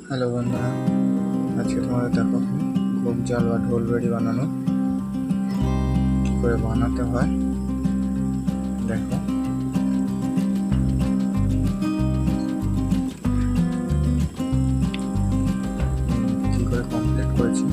Hello বন্ধুরা, আজকে তোমাদের দেখো ভোগ জাল বা ঢোলবাড়ি বানানো কী করে বানাতে হয়। দেখো কী করে কমপ্লিট করেছি।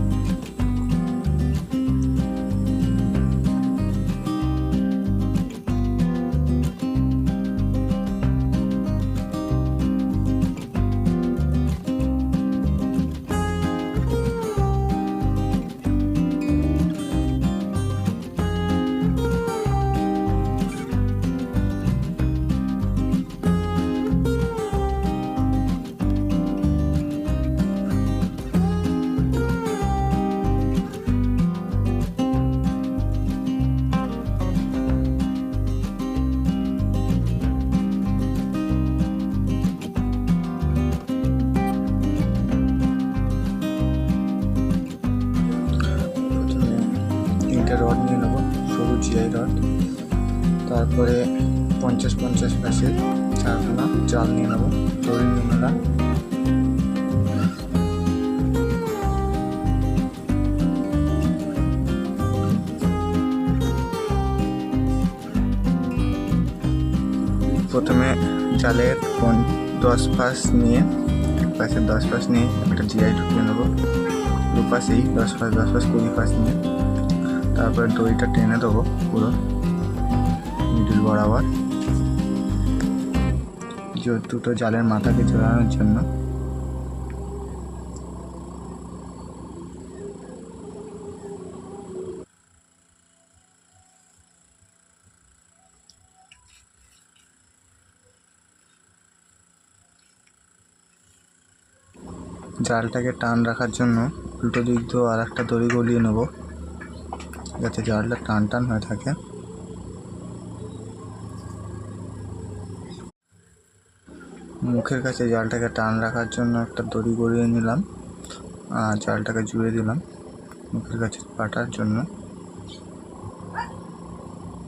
তিনটে রড নিয়ে নেবো, সরু জিআই রড। তারপরে 50-50 প্যাসের 4খানা জাল নিয়ে নেবো, দড়ি নিয়ে নিলাম। প্রথমে জালের 10 পাশ নিয়ে, এক পাশে 10 পাশ নিয়ে একটা জিআই ঢুকিয়ে নেবো, দুপাশেই 10 পাশ 20 পাশ নিয়ে। তারপরে দড়িটা টেনে দেবো পুরো মিডিল বরাবর, দুটো জালের মাথাকে ঝোলানোর জন্য। জালটাকে টান রাখার জন্য উল্টো দিক দিয়ে আর একটা দড়ি গলিয়ে নেব, যাতে জালটা টান টান হয়ে থাকে। মুখের কাছে জালটাকে টান রাখার জন্য একটা দড়ি গলিয়ে নিলাম আর জালটাকে জুড়ে দিলাম মুখের কাছে কাটার জন্য,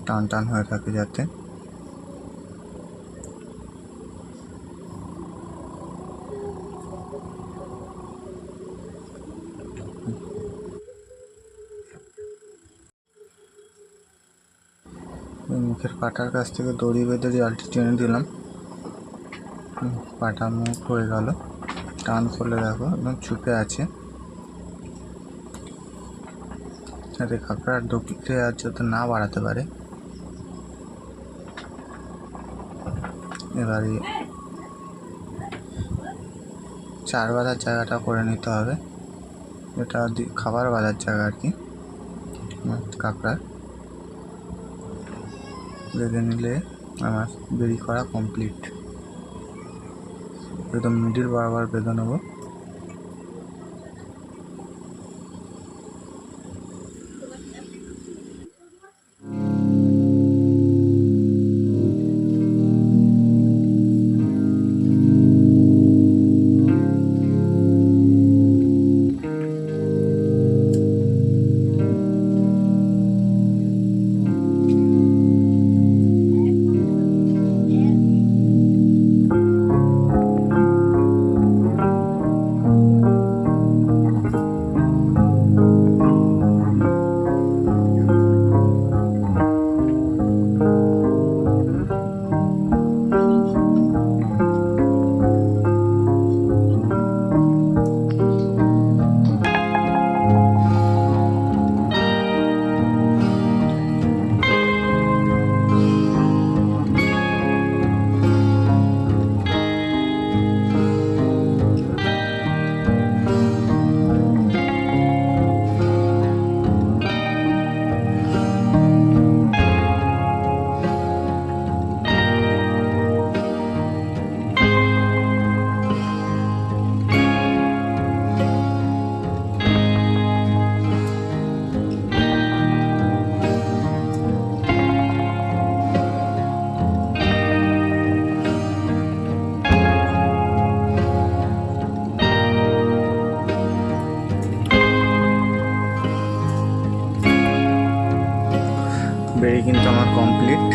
টান টান হয়ে থাকে যাতে। মুখের পাটার কাছ থেকে দড়ি বেঁধে জালটি টেনে দিলাম, পাটা মুখ হয়ে গেল। টান করলে দেখো একদম চুপে আছে, যাতে কাঁকড়ার ডুবতে আর যাতে না বাড়াতে পারে। এবারে 4 বাঁধার জায়গাটা করে নিতে হবে, এটা খাবার বাঁধার জায়গা আর কি। কাঁকড়ার বেঁধে নিলে আমার বেরি করা কমপ্লিট। একদম মিডিল বরাবর বেঁধে নেবো। বেরি কিন্তু আমার কমপ্লিট।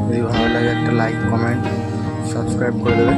যদি ভালো লাগে একটা লাইক, কমেন্ট, সাবস্ক্রাইব করে দেবে।